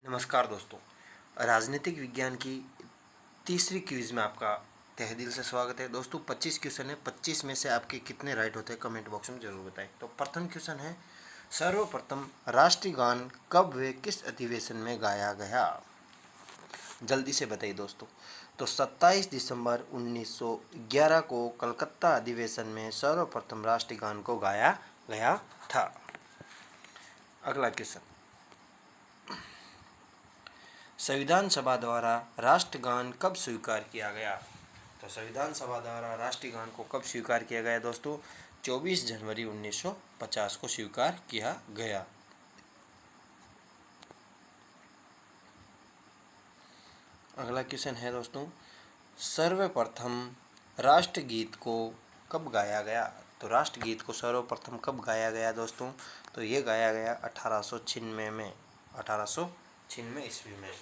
नमस्कार दोस्तों, राजनीतिक विज्ञान की तीसरी क्विज में आपका तहे दिल से स्वागत है। दोस्तों 25 क्वेश्चन है, 25 में से आपके कितने राइट होते हैं कमेंट बॉक्स में जरूर बताएं। तो प्रथम क्वेश्चन है, सर्वप्रथम राष्ट्रीय गान कब व किस अधिवेशन में गाया गया? जल्दी से बताइए दोस्तों। तो 27 दिसंबर 1911 को कलकत्ता अधिवेशन में सर्वप्रथम राष्ट्रीय गान को गाया गया था। अगला क्वेश्चन, संविधान सभा द्वारा राष्ट्रगान कब स्वीकार किया गया? तो संविधान सभा द्वारा राष्ट्रीय गान को कब स्वीकार किया गया दोस्तों? 24 जनवरी 1950 को स्वीकार किया गया। अगला क्वेश्चन है दोस्तों, सर्वप्रथम राष्ट्रगीत को कब गाया गया? तो राष्ट्रगीत को सर्वप्रथम कब गाया गया दोस्तों? तो ये गाया गया 1896 में, 1896 ईस्वी में।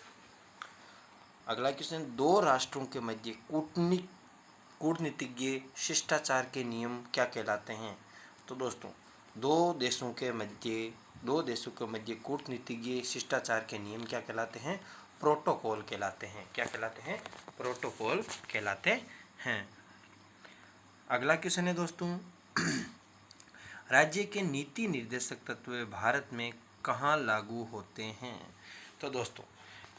अगला क्वेश्चन, दो राष्ट्रों के मध्य कूटनीतिज्ञ शिष्टाचार के नियम क्या कहलाते हैं? तो दोस्तों दो देशों के मध्य कूटनीतिज्ञ शिष्टाचार के नियम क्या कहलाते हैं? प्रोटोकॉल कहलाते हैं। क्या कहलाते हैं? प्रोटोकॉल कहलाते हैं। अगला क्वेश्चन है दोस्तों, राज्य के नीति निर्देशक तत्व भारत में कहाँ लागू होते हैं? तो दोस्तों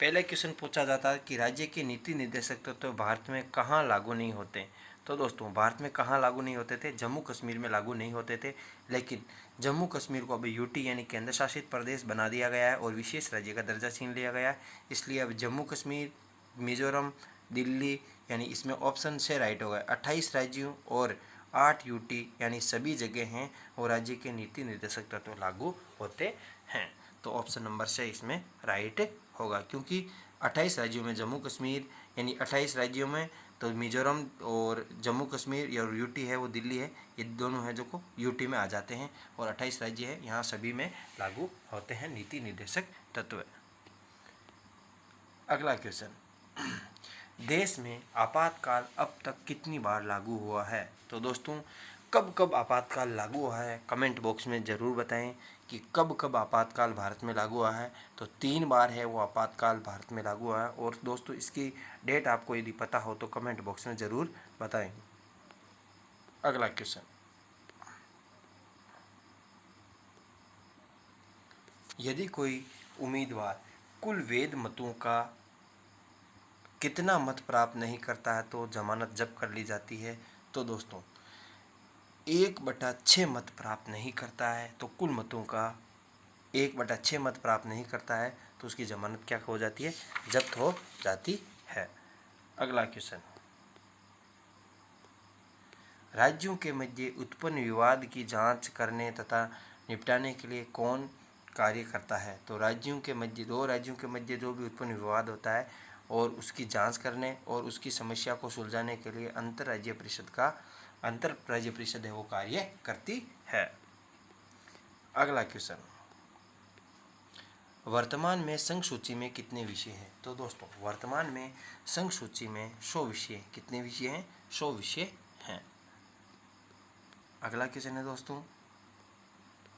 पहले क्वेश्चन पूछा जाता है कि राज्य के नीति निर्देशक तत्व भारत में कहाँ लागू नहीं होते। तो दोस्तों भारत में कहाँ लागू नहीं होते थे? जम्मू कश्मीर में लागू नहीं होते थे, लेकिन जम्मू कश्मीर को अभी यूटी यानी केंद्र शासित प्रदेश बना दिया गया है और विशेष राज्य का दर्जा छीन लिया गया है। इसलिए अब जम्मू कश्मीर, मिजोरम, दिल्ली यानी इसमें ऑप्शन से राइट होगा। 28 राज्यों और 8 यूटी यानी सभी जगह हैं और राज्य के नीति निर्देशक तत्व लागू होते हैं। तो ऑप्शन नंबर से इसमें राइट होगा, क्योंकि 28 राज्यों में जम्मू कश्मीर यानी 28 राज्यों में तो मिजोरम और जम्मू कश्मीर और यूटी है वो दिल्ली है, ये दोनों हैं जो को यूटी में आ जाते हैं और 28 राज्य है, यहाँ सभी में लागू होते हैं नीति निर्देशक तत्व। अगला क्वेश्चन, देश में आपातकाल अब तक कितनी बार लागू हुआ है? तो दोस्तों कब कब आपातकाल लागू हुआ है कमेंट बॉक्स में ज़रूर बताएं कि कब कब आपातकाल भारत में लागू हुआ है। तो 3 बार है वो आपातकाल भारत में लागू हुआ है और दोस्तों इसकी डेट आपको यदि पता हो तो कमेंट बॉक्स में ज़रूर बताएं। अगला क्वेश्चन, यदि कोई उम्मीदवार कुल वैध मतों का कितना मत प्राप्त नहीं करता है तो जमानत जब्त कर ली जाती है? तो दोस्तों 1/6 मत प्राप्त नहीं करता है तो कुल मतों का 1/6 मत प्राप्त नहीं करता है तो उसकी जमानत क्या हो जाती है? जब्त हो जाती है। अगला क्वेश्चन, राज्यों के मध्य उत्पन्न विवाद की जांच करने तथा निपटाने के लिए कौन कार्य करता है? तो दो राज्यों के मध्य जो भी उत्पन्न विवाद होता है और उसकी जांच करने और उसकी समस्या को सुलझाने के लिए अंतर राज्य परिषद है वो कार्य करती है। अगला क्वेश्चन, वर्तमान में संघ सूची में कितने विषय हैं? तो दोस्तों वर्तमान में संघ सूची में 100 विषय, कितने विषय हैं? 100 विषय हैं। अगला क्वेश्चन है दोस्तों,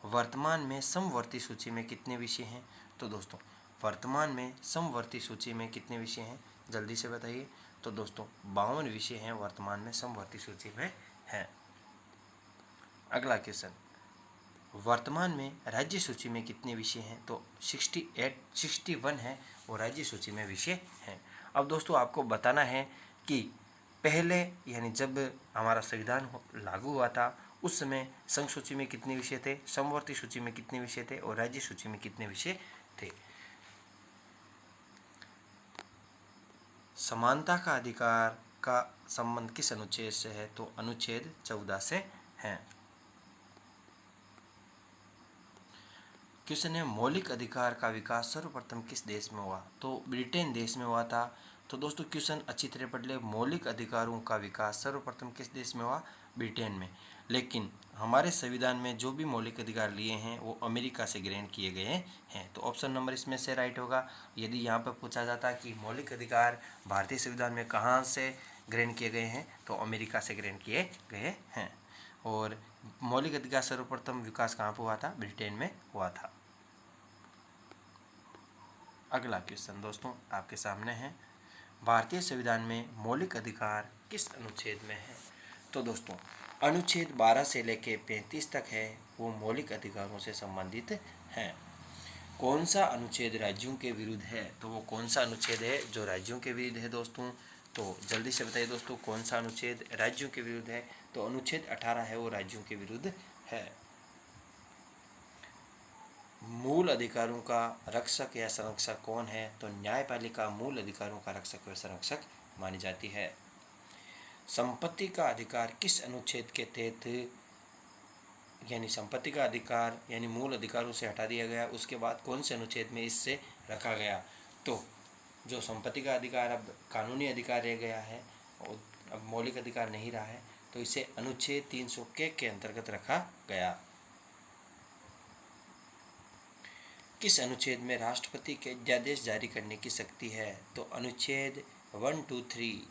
वर्तमान में समवर्ती सूची में कितने विषय हैं? तो दोस्तों वर्तमान में समवर्ती सूची में कितने विषय हैं? जल्दी से बताइए। तो दोस्तों 52 विषय हैं वर्तमान में समवर्ती सूची में हैं। अगला क्वेश्चन, वर्तमान में राज्य सूची में कितने विषय हैं? तो 61 है वो राज्य सूची में विषय हैं। अब दोस्तों आपको बताना है कि पहले यानी जब हमारा संविधान लागू हुआ था उस समय संघ सूची में कितने विषय थे, समवर्ती सूची में कितने विषय थे और राज्य सूची में कितने विषय थे। समानता का अधिकार का संबंध किस अनुच्छेद से है? तो अनुच्छेद 14 से है। क्वेश्चन है, मौलिक अधिकार का विकास सर्वप्रथम किस देश में हुआ? तो ब्रिटेन देश में हुआ था। तो दोस्तों क्वेश्चन अच्छी तरह पढ़ ले, मौलिक अधिकारों का विकास सर्वप्रथम किस देश में हुआ? ब्रिटेन में। लेकिन हमारे संविधान में जो भी मौलिक अधिकार लिए हैं वो अमेरिका से ग्रहण किए गए हैं। तो ऑप्शन नंबर इसमें से राइट होगा। यदि यहाँ पर पूछा जाता कि मौलिक अधिकार भारतीय संविधान में कहाँ से ग्रहण किए गए हैं तो अमेरिका से ग्रहण किए गए हैं। और मौलिक अधिकार सर्वप्रथम विकास कहाँ पर हुआ था? ब्रिटेन में हुआ था। अगला क्वेश्चन दोस्तों आपके सामने है, भारतीय संविधान में मौलिक अधिकार किस अनुच्छेद में है? तो दोस्तों अनुच्छेद 12 से लेकर 35 तक है, वो मौलिक अधिकारों से संबंधित है। कौन सा अनुच्छेद राज्यों के विरुद्ध है? तो वो कौन सा अनुच्छेद है जो राज्यों के विरुद्ध है दोस्तों? तो जल्दी से बताइए दोस्तों, कौन सा अनुच्छेद राज्यों के विरुद्ध है? तो अनुच्छेद 18 है, वो राज्यों के विरुद्ध है। मूल अधिकारों का रक्षक या संरक्षक कौन है? तो न्यायपालिका मूल अधिकारों का रक्षक व संरक्षक मानी जाती है। संपत्ति का अधिकार किस अनुच्छेद के तहत, यानी संपत्ति का अधिकार यानी मूल अधिकारों से हटा दिया गया, उसके बाद कौन से अनुच्छेद में इससे रखा गया? तो जो संपत्ति का अधिकार अब कानूनी अधिकार रह गया है और अब मौलिक अधिकार नहीं रहा है, तो इसे अनुच्छेद 300 के अंतर्गत रखा गया। किस अनुच्छेद में राष्ट्रपति के अध्यादेश जारी करने की शक्ति है? तो अनुच्छेद 1, 2, 3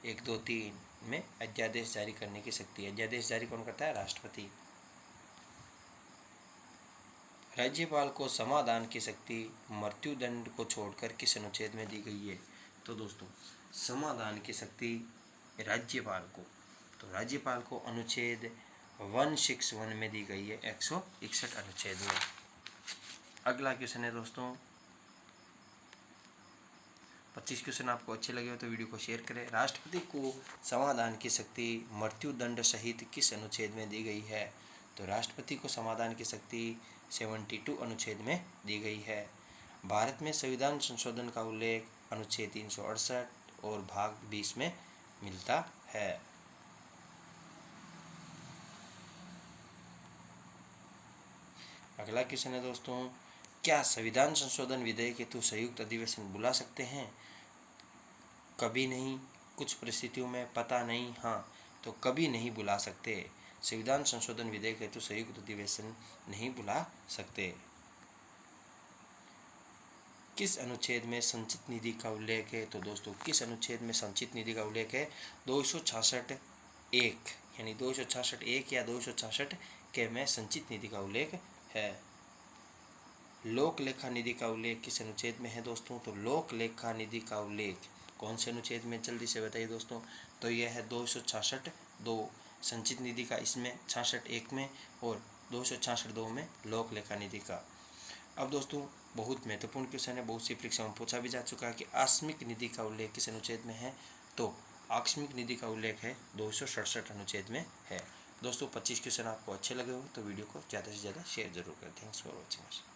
1, 2, 3 में अध्यादेश जारी करने की शक्ति है। अध्यादेश जारी कौन करता है? राष्ट्रपति। राज्यपाल को समाधान की शक्ति मृत्युदंड को छोड़कर किस अनुच्छेद में दी गई है? तो दोस्तों समाधान की शक्ति राज्यपाल को, तो राज्यपाल को अनुच्छेद 161 में दी गई है, 161 अनुच्छेद में। अगला क्वेश्चन है दोस्तों, 25 क्वेश्चन आपको अच्छे लगे हो तो वीडियो को शेयर करें। राष्ट्रपति को समाधान की शक्ति मृत्युदंड सहित किस अनुच्छेद में दी गई है? तो राष्ट्रपति को समाधान की शक्ति 72 अनुच्छेद में दी गई है। भारत में संविधान संशोधन का उल्लेख अनुच्छेद 368 और भाग 20 में मिलता है। अगला क्वेश्चन है दोस्तों, क्या संविधान संशोधन विधेयक हेतु संयुक्त अधिवेशन बुला सकते हैं? कभी नहीं, कुछ परिस्थितियों में, पता नहीं, हाँ तो कभी नहीं बुला सकते। संविधान संशोधन विधेयक हेतु संयुक्त अधिवेशन नहीं बुला सकते। किस अनुच्छेद में संचित निधि का उल्लेख है? तो दोस्तों किस अनुच्छेद में संचित निधि का उल्लेख है? 266 1 यानी 266 1 या 266 के में संचित निधि का उल्लेख है। लोक लेखा निधि का उल्लेख किस अनुच्छेद में है दोस्तों? तो लोक लेखा निधि का उल्लेख कौन से अनुच्छेद में, जल्दी से बताइए दोस्तों? तो यह है 266 2 संचित निधि का, इसमें 66 1 में और 266 2 में लोक लेखा निधि का। अब दोस्तों बहुत महत्वपूर्ण क्वेश्चन है, बहुत सी परीक्षाओं में पूछा भी जा चुका है कि आकस्मिक निधि का उल्लेख किस अनुच्छेद में है? तो आकस्मिक निधि का उल्लेख है 267 अनुच्छेद में है। दोस्तों 25 क्वेश्चन आपको अच्छे लगे हो तो वीडियो को ज़्यादा से ज़्यादा शेयर जरूर करें। Thanks for watching.